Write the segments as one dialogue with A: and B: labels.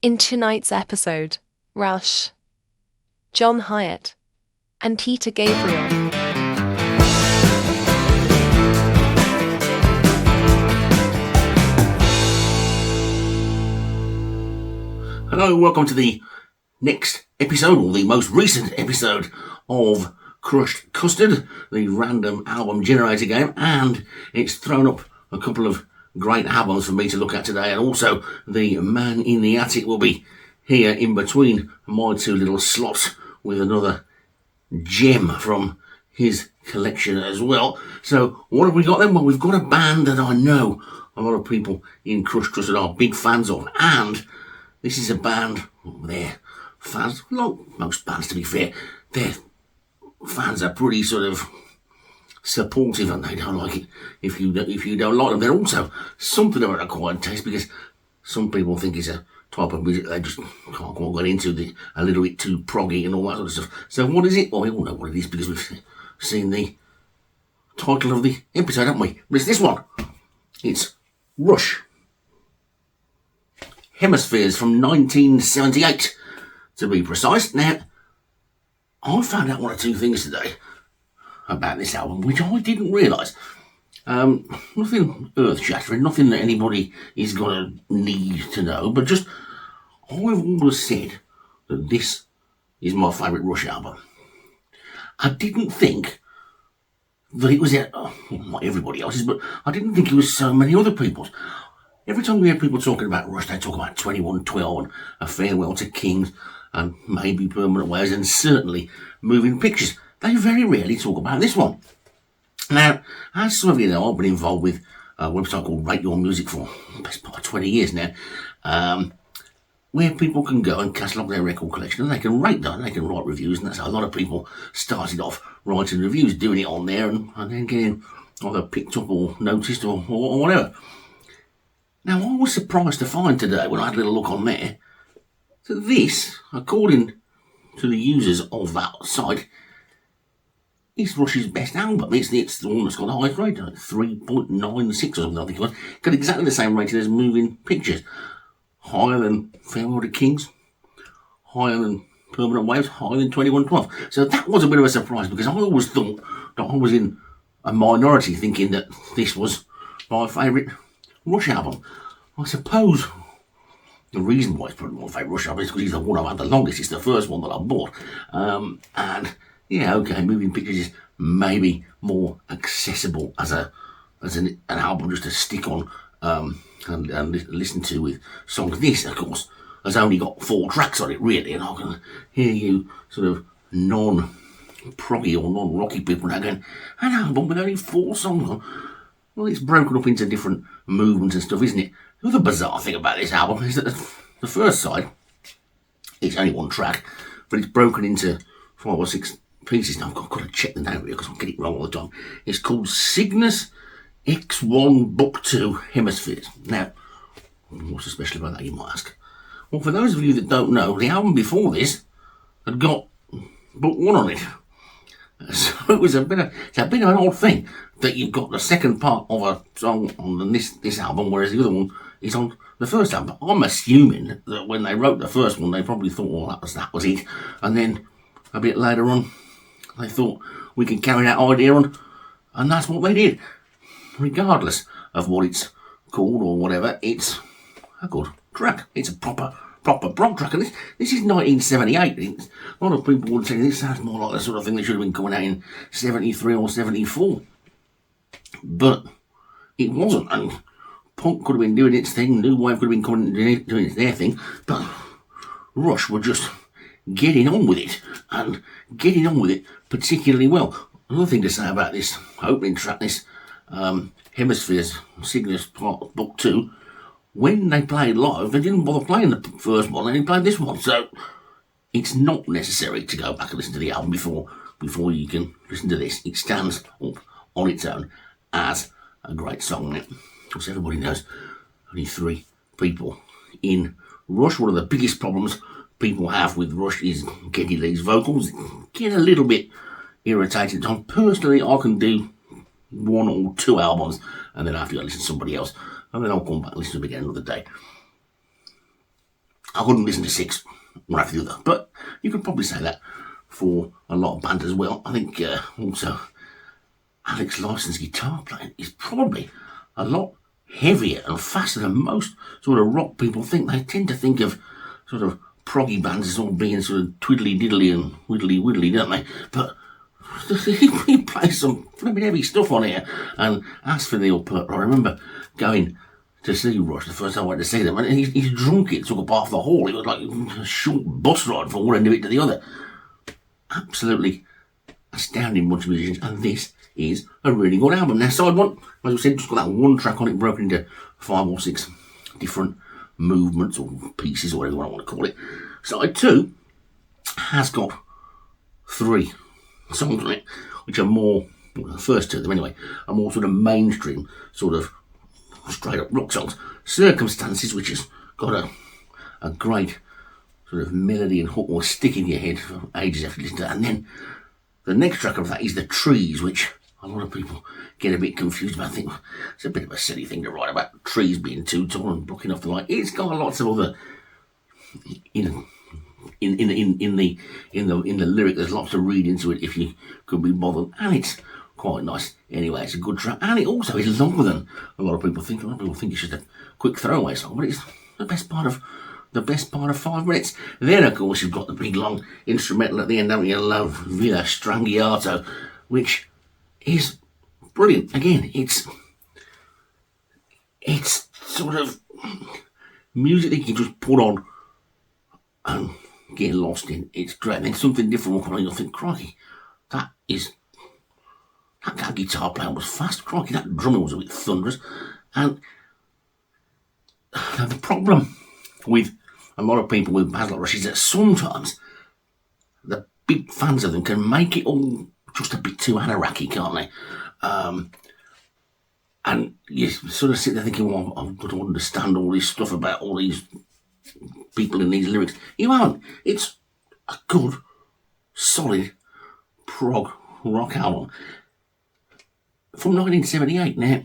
A: In tonight's episode, Rush, John Hiatt, and Tita Gabriel.
B: Hello, welcome to the next episode, or the most recent episode of Crushed Custard, the random album generator game, and it's thrown up a couple of great albums for me to look at today, and also the man in the attic will be here in between my two little slots with another gem from his collection as well. So what have we got then? Well, we've got a band that I know a lot of people in Crushed Custard are big fans of, and this is a band, their fans, like most bands to be fair, their fans are pretty sort of supportive and they don't like it if you don't like them. They're also something of an acquired taste because some people think it's a type of music they just can't quite get into, a little bit too proggy and all that sort of stuff. So what is it? Well, we all know what it is because we've seen the title of the episode, haven't we? But it's this one. It's Rush. Hemispheres from 1978, to be precise. Now, I found out one or two things today about this album, which I didn't realise. Nothing earth-shattering, nothing that anybody is going to need to know, but just, I've always said that this is my favourite Rush album. I didn't think that it was, not everybody else's, but I didn't think it was so many other people's. Every time we hear people talking about Rush, they talk about 2112 and A Farewell to Kings and maybe Permanent Waves and certainly Moving Pictures. They very rarely talk about this one. Now, as some of you know, I've been involved with a website called Rate Your Music for the best part of 20 years now, where people can go and catalogue their record collection and they can rate them, they can write reviews, and that's how a lot of people started off writing reviews, doing it on there and then getting either picked up or noticed or whatever. Now, I was surprised to find today, when I had a little look on there, that this, according to the users of that site, is Rush's best album. It's the one that's got the highest rating, like 3.96 or something, I think it was. Got exactly the same rating as Moving Pictures. Higher than Farewell to Kings, higher than Permanent Waves, higher than 2112. So that was a bit of a surprise because I always thought that I was in a minority thinking that this was my favourite Rush album. I suppose the reason why it's probably my favourite Rush album is because he's the one I've had the longest. It's the first one that I bought. And yeah, okay, Moving Pictures is maybe more accessible as an album just to stick on and listen to with songs. This, of course, has only got 4 tracks on it, really, and I can hear you sort of non-proggy or non-rocky people now going, an album with only 4 songs on. Well, it's broken up into different movements and stuff, isn't it? The other bizarre thing about this album is that the first side, it's only 1 track, but it's broken into 5 or 6 pieces. Now, I've got to check the name here because I get it wrong all the time. It's called Cygnus X1 Book 2 Hemispheres. Now, what's so special about that, you might ask? Well, for those of you that don't know, the album before this had got Book 1 on it. So it was a bit of an odd thing that you've got the second part of a song on this album, whereas the other one is on the first album. I'm assuming that when they wrote the first one, they probably thought, well, that was it. And then a bit later on, they thought, we can carry that idea on. And that's what they did. Regardless of what it's called or whatever, it's a good track. It's a proper prog track. And this is 1978. A lot of people would say this sounds more like the sort of thing that should have been coming out in 73 or 74. But it wasn't. And punk could have been doing its thing, New Wave could have been coming doing their thing. But Rush were just getting on with it. And getting on with it particularly well. Another thing to say about this opening track, this Hemispheres Cygnus Part Book 2, when they played live, they didn't bother playing the first one, they played this one. So it's not necessary to go back and listen to the album before you can listen to this. It stands up on its own as a great song. Of course, everybody knows only 3 people in Rush. One of the biggest problems people have with Rush is Geddy Lee's vocals. Get a little bit irritated. Personally, I can do 1 or 2 albums and then I have to go listen to somebody else, and then I'll come back and listen to them again another day. I wouldn't listen to 6 one after the other. But you could probably say that for a lot of bands as well. I think also Alex Lifeson's guitar playing is probably a lot heavier and faster than most sort of rock people think. They tend to think of sort of proggy bands as all being sort of twiddly diddly and widdly widdly, don't they? But he plays some flipping heavy stuff on here. And as for Neil Peart, I remember going to see Rush the first time I went to see them, and he's drunk. It took up half the hall. It was like a short bus ride from one end of it to the other. Absolutely astounding bunch of musicians, and this is a really good album. Now, side one, as I said, just got that one track on it, broken into 5 or 6 different movements or pieces, or whatever you want to call it. Side 2 has got 3 songs on it, which are more, well, the first 2 of them anyway, are more sort of mainstream, sort of straight up rock songs. Circumstances, which has got a great sort of melody and hook will stick in your head for ages after you listen to that. And then the next track of that is The Trees, which a lot of people get a bit confused about. I think it's a bit of a silly thing to write about trees being too tall and blocking off the light. It's got lots of other, you know, in the lyric, there's lots to read into it if you could be bothered, and it's quite nice. Anyway, it's a good track, and it also is longer than a lot of people think. A lot of people think it's just a quick throwaway song, but it's the best part of 5 minutes. Then, of course, you've got the big long instrumental at the end, haven't you? Love Villa Strangiato, which is brilliant. Again, it's sort of music that you can just put on and get lost in. It's great. And then something different will come on, you'll think, crikey, that guitar player was fast. Crikey, that drumming was a bit thunderous. And the problem with a lot of people with bands like Rush is that sometimes the big fans of them can make it all just a bit too anarchy, can't they? And you sort of sit there thinking, well, I've got to understand all this stuff about all these people in these lyrics. You haven't. It's a good, solid prog rock album from 1978. Now,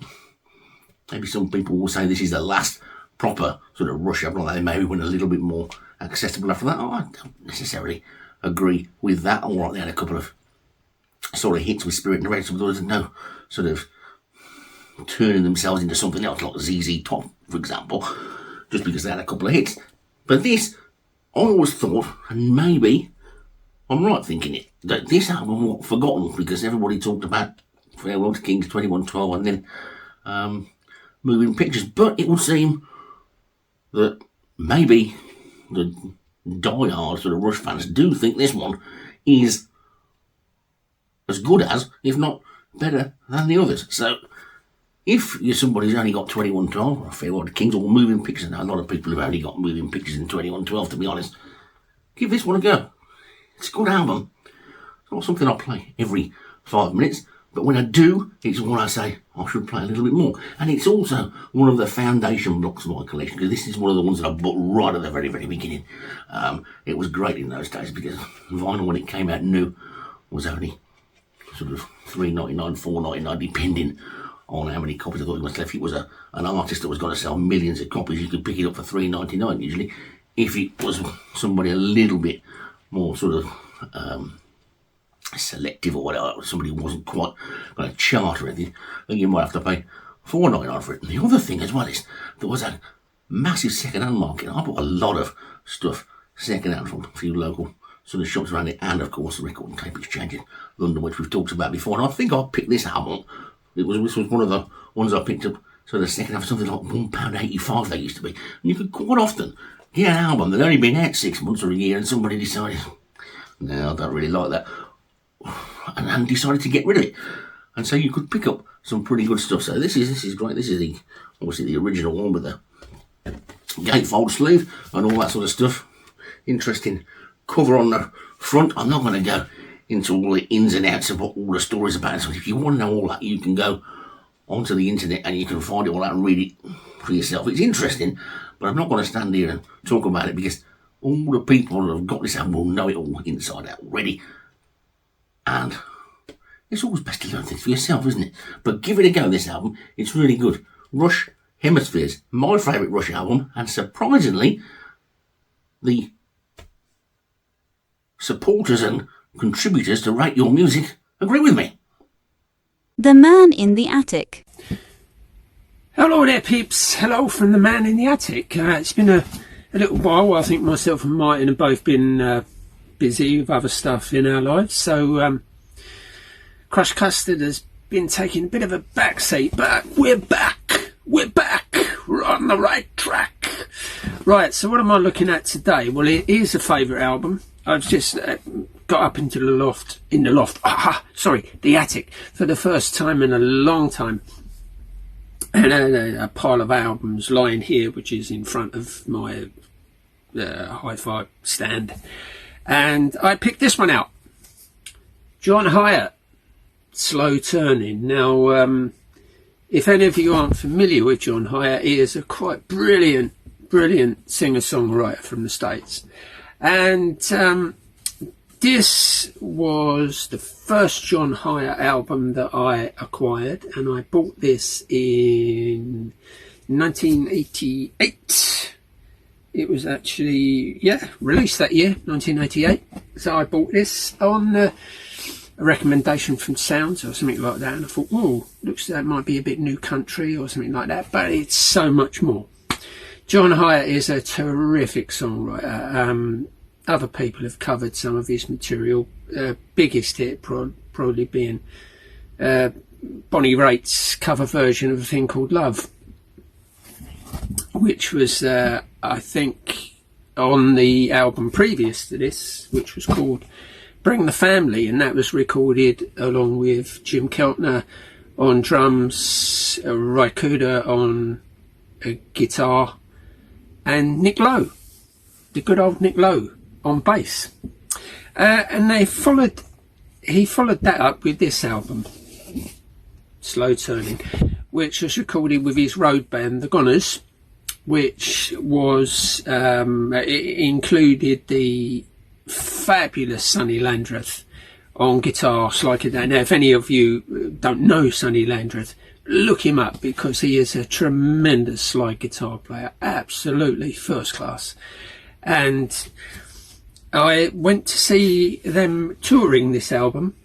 B: maybe some people will say this is the last proper sort of Rush album. They maybe went a little bit more accessible after that. I don't necessarily agree with that. All right, they had a couple of sort of hits with Spirit and the Red, some others no sort of turning themselves into something else, like ZZ Top, for example, just because they had a couple of hits. But this, I always thought, and maybe I'm right thinking it, that this album was forgotten because everybody talked about Farewell to Kings 2112 and then Moving Pictures. But it would seem that maybe the die-hard sort of Rush fans do think this one is as good as, if not better than the others. So if you're somebody who's only got 2112 or Farewell to Kings or Moving Pictures, now a lot of people have only got Moving Pictures in 2112, to be honest, give this one a go. It's a good album. It's not something I play every 5 minutes, but when I do, it's one I say I should play a little bit more. And it's also one of the foundation blocks of my collection, because this is one of the ones that I bought right at the very, very beginning. It was great in those days because vinyl, when it came out new, was only sort of $3.99, $4.99, depending on how many copies I thought it was left. If it was an artist that was going to sell millions of copies, you could pick it up for $3.99 usually. If it was somebody a little bit more sort of selective or whatever, somebody who wasn't quite going to chart or anything, then you might have to pay $4.99 for it. And the other thing as well is there was a massive second-hand market. I bought a lot of stuff second-hand from a few local sort of shops around it, and of course the Record and Tape Exchange in London, which we've talked about before. And I think I picked this album. This was one of the ones I picked up sort of second-hand for something like £1.85 they used to be. And you could quite often get an album that had only been out 6 months or a year, and somebody decided, no, I don't really like that, and decided to get rid of it. And so you could pick up some pretty good stuff. So this is great. This is obviously the original one with the gatefold sleeve and all that sort of stuff. Interesting cover on the front. I'm not going to go into all the ins and outs of what all the stories about. So if you want to know all that, you can go onto the internet and you can find it all out and read it for yourself. It's interesting, but I'm not going to stand here and talk about it because all the people that have got this album will know it all inside out already. And it's always best to learn things for yourself, isn't it? But give it a go, this album. It's really good. Rush Hemispheres, my favourite Rush album, and surprisingly, the supporters and contributors to Rate Your Music agree with me.
C: The Man in the Attic.
D: Hello there, peeps. Hello from the Man in the Attic. It's been a little while. I think myself and Martin have both been busy with other stuff in our lives. So Crushed Custard has been taking a bit of a backseat, but we're back. We're back. We're on the right track. Right, so what am I looking at today? Well, it is a favourite album. I've just got up into the attic, for the first time in a long time. And a pile of albums lying here, which is in front of my hi-fi stand. And I picked this one out. John Hiatt, Slow Turning. Now, if any of you aren't familiar with John Hiatt, he is a quite brilliant singer-songwriter from the States. And this was the first John Hiatt album that I acquired, and I bought this in 1988. It was actually, released that year, 1988. So I bought this on a recommendation from Sounds or something like that, and I thought, looks like that might be a bit new country or something like that, but it's so much more. John Hiatt is a terrific songwriter. Other people have covered some of his material. Biggest hit probably being Bonnie Raitt's cover version of a thing called Love, which was, I think, on the album previous to this, which was called Bring the Family, and that was recorded along with Jim Keltner on drums, Ry Cooder on guitar, and Nick Lowe, the good old Nick Lowe, on bass. And he followed that up with this album, Slow Turning, which was recorded with his road band, The Goners, which was it included the fabulous Sonny Landreth on guitar, Sly Cadet. Now, if any of you don't know Sonny Landreth, look him up, because he is a tremendous slide guitar player, absolutely first class. And I went to see them touring this album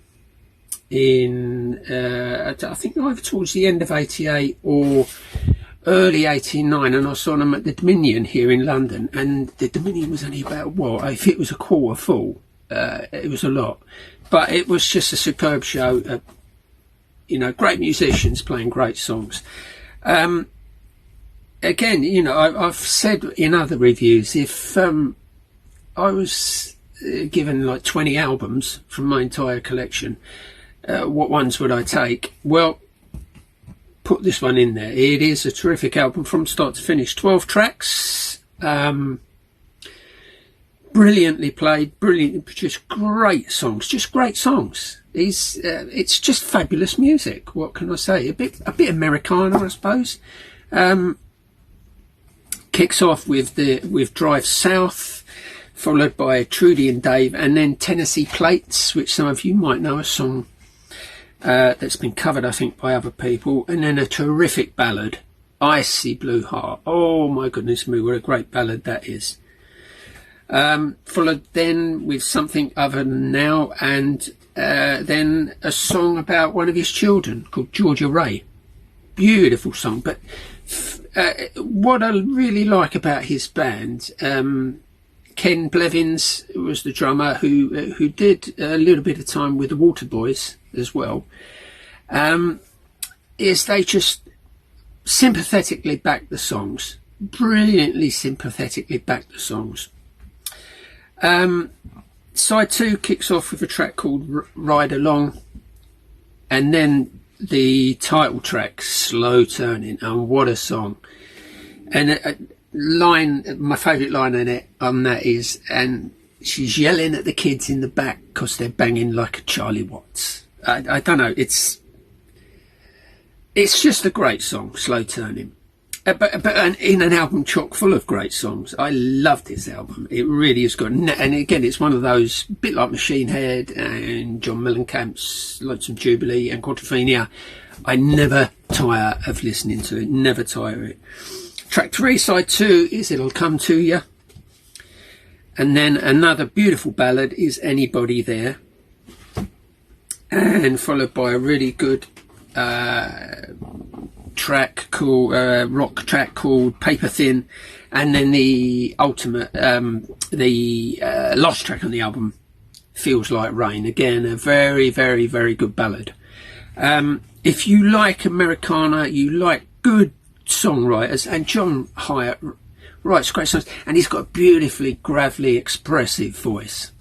D: in, I think either towards the end of 88 or early 89, and I saw them at the Dominion here in London, and the Dominion was only about, if it was a quarter full, it was a lot. But it was just a superb show, great musicians playing great songs. Again, I've said in other reviews, if I was given like 20 albums from my entire collection, what ones would I take? Well, put this one in there. It is a terrific album from start to finish. 12 tracks, brilliantly played, brilliantly produced, great songs, just great songs. It's just fabulous music. What can I say? A bit Americana, I suppose. Kicks off with Drive South, followed by Trudy and Dave, and then Tennessee Plates, which some of you might know, a song that's been covered, I think, by other people, and then a terrific ballad, Icy Blue Heart. Oh my goodness me, what a great ballad that is. Followed then with Something Other Than Now, and then a song about one of his children called Georgia Ray. Beautiful song. But what I really like about his band, Ken Blevins was the drummer who did a little bit of time with the Waterboys as well, is they just sympathetically back the songs, brilliantly sympathetically back the songs. Side 2 kicks off with a track called Ride Along, and then the title track, Slow Turning, and what a song. And my favourite line on that is, and she's yelling at the kids in the back because they're banging like a Charlie Watts. I don't know, it's just a great song, Slow Turning. But in an album chock full of great songs. I love this album. It really is good. And again, it's one of those, bit like Machine Head and John Mellencamp's Lonesome Jubilee and Quadrophenia. I never tire of listening to it. Never tire it. Track 3, side 2 is It'll Come To Ya. And then another beautiful ballad is Anybody There, and followed by a really good track called rock track called Paper Thin, and then the ultimate last track on the album, Feels Like Rain. Again, a very, very, very good ballad. If you like Americana, you like good songwriters, and John Hiatt writes great songs, and he's got a beautifully gravelly, expressive voice.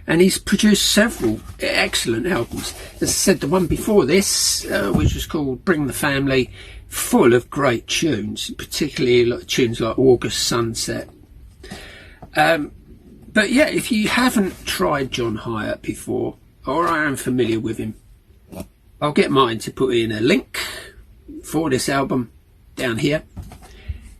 D: And he's produced several excellent albums. As I said, the one before this, which was called Bring the Family, full of great tunes, particularly tunes like August Sunset. But yeah, if you haven't tried John Hiatt before, or are unfamiliar with him, I'll get mine to put in a link for this album down here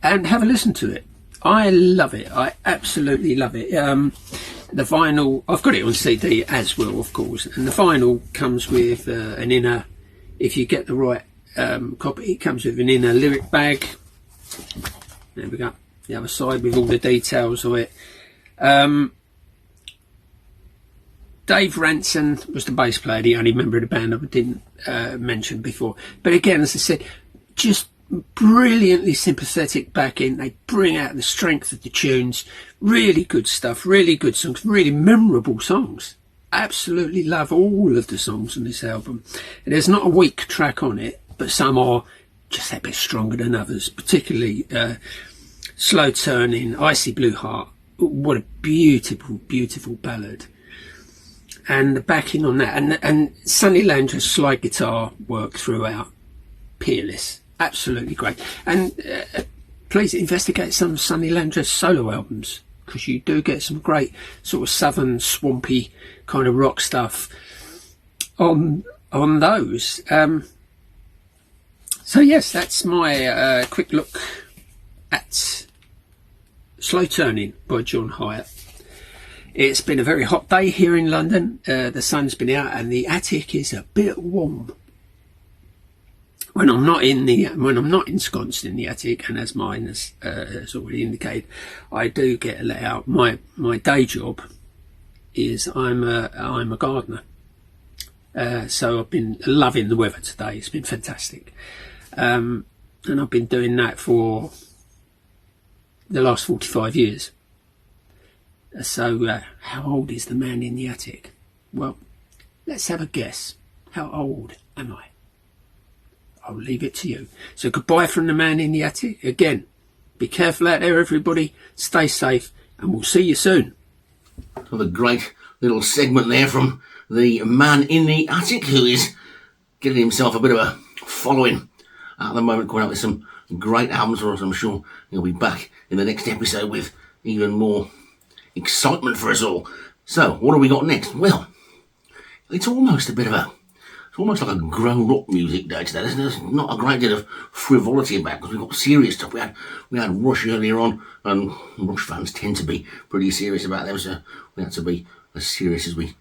D: and have a listen to it. I love it. I absolutely love it. The vinyl, I've got it on CD as well, of course, and the vinyl comes with an inner, if you get the right copy, it comes with an inner lyric bag. There we go, the other side with all the details of it. Dave Ranson was the bass player, the only member of the band I didn't mention before. But again, as I said, just brilliantly sympathetic backing. They bring out the strength of the tunes. Really good stuff, really good songs, really memorable songs. Absolutely love all of the songs on this album. And there's not a weak track on it, but some are just a bit stronger than others, particularly Slow Turning, Icy Blue Heart. What a beautiful, beautiful ballad. And the backing on that, and Sonny Landra's slide guitar work throughout, peerless, absolutely great. And please investigate some Sonny Landra's solo albums, because you do get some great sort of southern, swampy kind of rock stuff on those. So yes, that's my quick look at Slow Turning by John Hiatt. It's been a very hot day here in London. The sun's been out and the attic is a bit warm. When I'm not ensconced in the attic, and as mine has already indicated, I do get let out. My day job is I'm a gardener. So I've been loving the weather today. It's been fantastic, and I've been doing that for the last 45 years. So how old is the man in the attic? Well, let's have a guess. How old am I? I'll leave it to you. So goodbye from the man in the attic. Again, be careful out there, everybody. Stay safe, and we'll see you soon.
B: Another great little segment there from the man in the attic, who is getting himself a bit of a following at the moment, coming up with some great albums for us. I'm sure he'll be back in the next episode with even more excitement for us all. So, what have we got next? Well, it's almost like a grown-up music day today. There's not a great deal of frivolity about it, because we've got serious stuff. We had Rush earlier on, and Rush fans tend to be pretty serious about them, so we had to be as serious as we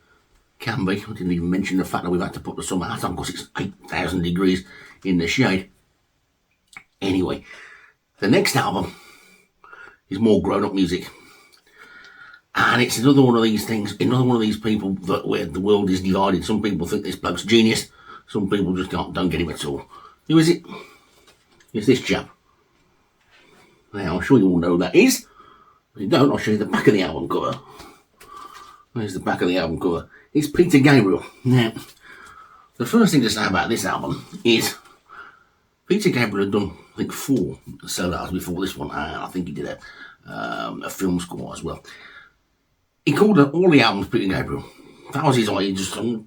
B: can be. I didn't even mention the fact that we've had to put the summer hat on because it's 8,000 degrees in the shade. Anyway, the next album is more grown-up music. And it's another one of these things, another one of these people that where the world is divided. Some people think this bloke's genius. Some people just don't get him at all. Who is it? It's this chap. Now, I'm sure you all know who that is. If you don't, I'll show you the back of the album cover. There's the back of the album cover. It's Peter Gabriel. Now, the first thing to say about this album is Peter Gabriel had done, I think, 4 solo albums before this one. And I think he did a film score as well. He called all the albums Peter Gabriel. That was his idea. I'm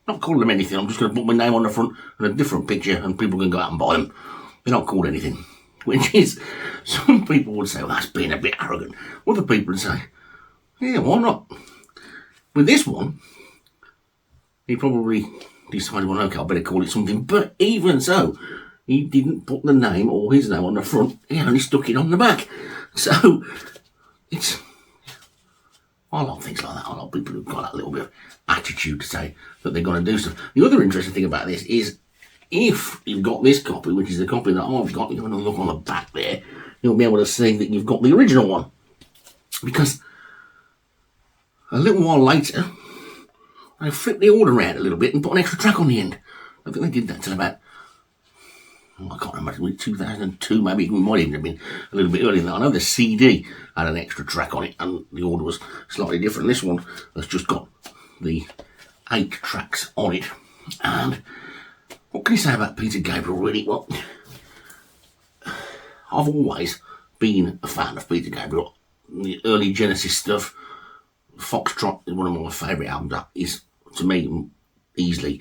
B: not calling them anything. I'm just going to put my name on the front and a different picture, and people can go out and buy them. They're not called anything. Which is, some people would say, well, that's being a bit arrogant. Other people would say, yeah, why not? With this one, he probably decided, well, okay, I better call it something. But even so, he didn't put the name or his name on the front. He only stuck it on the back. So, I like things like that. I like people who've got that little bit of attitude to say that they're going to do stuff. The other interesting thing about this is, if you've got this copy, which is the copy that I've got, you're going to look on the back there, you'll be able to see that you've got the original one. Because A little while later, they flipped the order around a little bit and put an extra track on the end. I think they did that till about, I can't remember, 2002 maybe. It might even have been a little bit earlier than that. I know the CD had an extra track on it and the order was slightly different. This one has just got the 8 tracks on it. And what can you say about Peter Gabriel, really? Well, I've always been a fan of Peter Gabriel. The early Genesis stuff, Foxtrot is one of my favourite albums. That is, to me, easily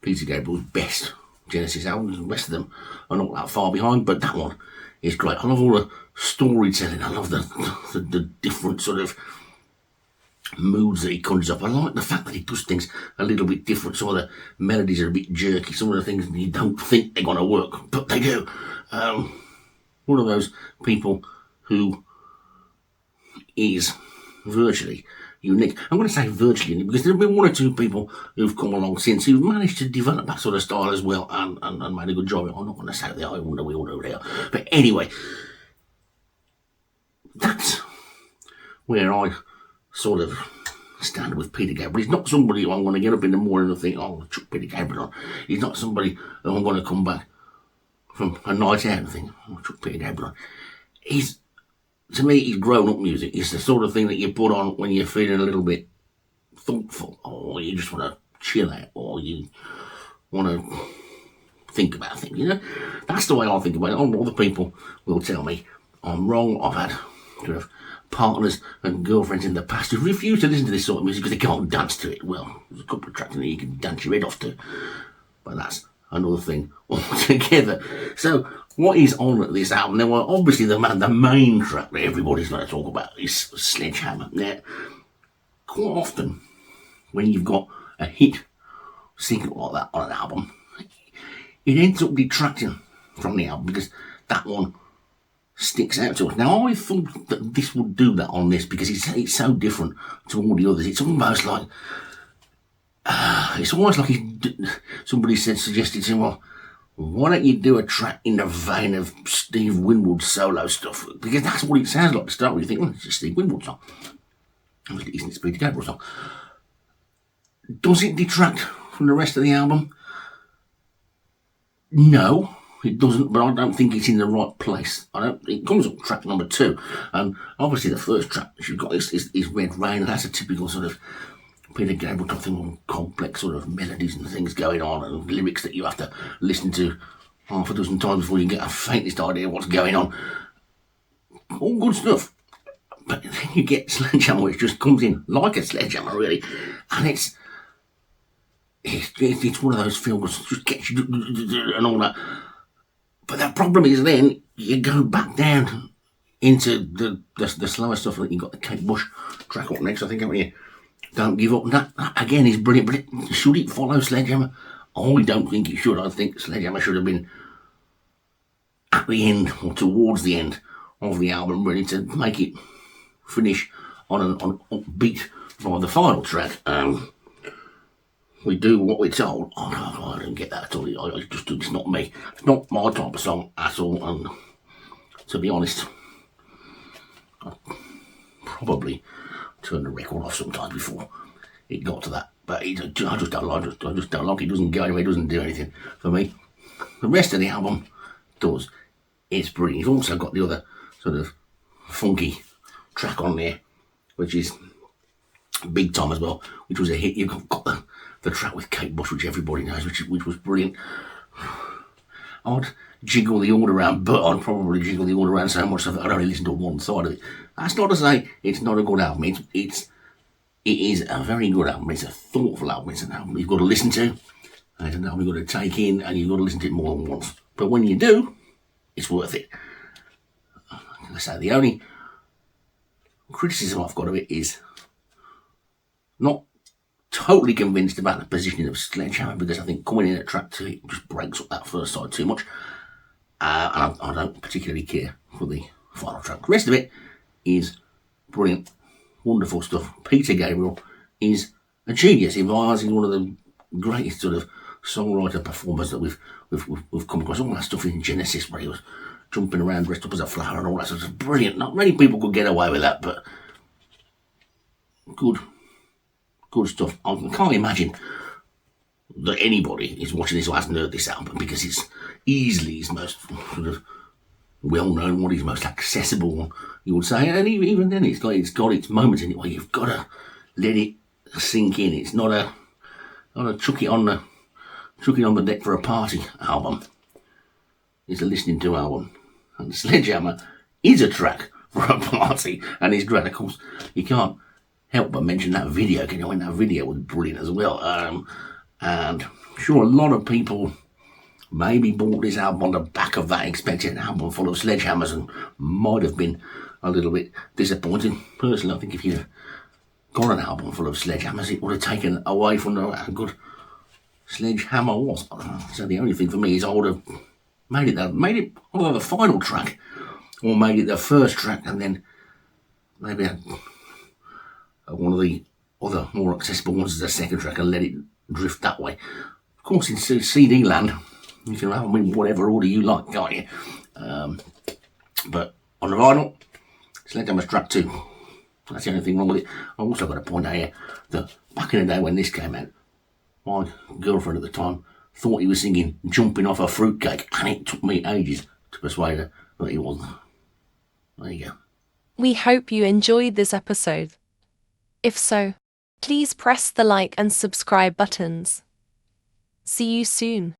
B: Peter Gabriel's best Genesis albums. The rest of them are not that far behind, but that one is great. I love all the storytelling. I love the different sort of moods that he conjures up. I like the fact that he does things a little bit different. Some of the melodies are a bit jerky. Some of the things you don't think they're going to work, but they do. One of those people who is virtually unique. I'm going to say virtually unique because there have been one or two people who've come along since who've managed to develop that sort of style as well and made a good job. I'm not going to say that I wonder we all know they are. But anyway, that's where I sort of stand with Peter Gabriel. He's not somebody who I'm going to get up in the morning and think, oh, I'll chuck Peter Gabriel on. He's not somebody who I'm going to come back from a night out and think, oh, I'll chuck Peter Gabriel on. To me, he's grown-up music. It's the sort of thing that you put on when you're feeling a little bit thoughtful, or you just want to chill out, or you want to think about things, you know? That's the way I think about it. Other people will tell me I'm wrong. I've had sort of partners and girlfriends in the past who refuse to listen to this sort of music because they can't dance to it. Well, there's a couple of tracks in there you can dance your head off to, but that's another thing altogether. So, what is on this album? Now, well, obviously the main track that everybody's going to talk about is Sledgehammer. Now, quite often, when you've got a hit single like that on an album, it ends up detracting from the album because that one sticks out to us. Now, I thought that this would do that on this because it's so different to all the others. It's almost like somebody suggested to him, well, why don't you do a track in the vein of Steve Winwood's solo stuff? Because that's what it sounds like to start with. You think, well, it's a Steve Winwood song. It isn't, it's a Peter Gabriel song. Does it detract from the rest of the album? No, it doesn't, but I don't think it's in the right place. It comes up track number 2, and obviously the first track you've got is Red Rain, and that's a typical sort of Peter Gabriel type thing, all complex sort of melodies and things going on, and lyrics that you have to listen to half a dozen times before you get a faintest idea what's going on. All good stuff. But then you get Sledgehammer, which just comes in like a sledgehammer, really, and it's one of those films that just gets you and all that. But the problem is then you go back down into the slower stuff. Like you got the Kate Bush track up next, I think, haven't you? Don't Give Up. And that again is brilliant, but should it follow Sledgehammer? I don't think it should. I think Sledgehammer should have been at the end or towards the end of the album, ready to make it finish on an upbeat by the final track. We do what we're told. I don't get that at all. It's not me. It's not my type of song at all. And to be honest, I probably turn the record off sometimes before it got to that. But I just don't like it. I just don't like it. It doesn't go anywhere. It doesn't do anything for me. The rest of the album does. It's brilliant. You've also got the other sort of funky track on there, which is Big Time as well, which was a hit. You've got the track with Kate Bush, which everybody knows, which was brilliant. I'd jiggle the order around, but I'd probably jiggle the order around so much that I'd only listen to one side of it. That's not to say it's not a good album. It is a very good album. It's a thoughtful album. It's an album you've got to listen to. It's an album you've got to take in, and you've got to listen to it more than once. But when you do, it's worth it. Like I say, the only criticism I've got of it is not totally convinced about the positioning of Sledgehammer, because I think coming in at track 2 it just breaks up that first side too much, and I don't particularly care for the final track. The rest of it is brilliant, wonderful stuff. Peter Gabriel is a genius. In my eyes, he's one of the greatest sort of songwriter performers that we've come across. All that stuff in Genesis where he was jumping around dressed up as a flower and all that sort of brilliant. Not many people could get away with that, but good good stuff. I can't imagine that anybody is watching this who hasn't heard this album, because it's easily his most sort of well-known one, his most accessible one, you would say. And even then, it's got its moments in it where you've got to let it sink in. It's not a chuck it on the deck for a party album. It's a listening to album. And Sledgehammer is a track for a party, and it's great. Of course, you can't help but mention that video. Can you? That video was brilliant as well. And sure, a lot of people maybe bought this album on the back of that, expecting an album full of sledgehammers, and might have been a little bit disappointed. Personally, I think if you'd got an album full of sledgehammers, it would have taken away from how good Sledgehammer was. So the only thing for me is I would have made it either the final track, or made it the first track, and then maybe one of the other more accessible ones as the second track, and let it drift that way. Of course, in CD land, you can have them in whatever order you like, can't you? But on the vinyl, Sledgehammer's track 2. That's the only thing wrong with it. I've also got to point out here that back in the day when this came out, my girlfriend at the time thought he was singing Jumping Off a Fruitcake, and it took me ages to persuade her that he wasn't. There you go.
A: We hope you enjoyed this episode. If so, please press the like and subscribe buttons. See you soon.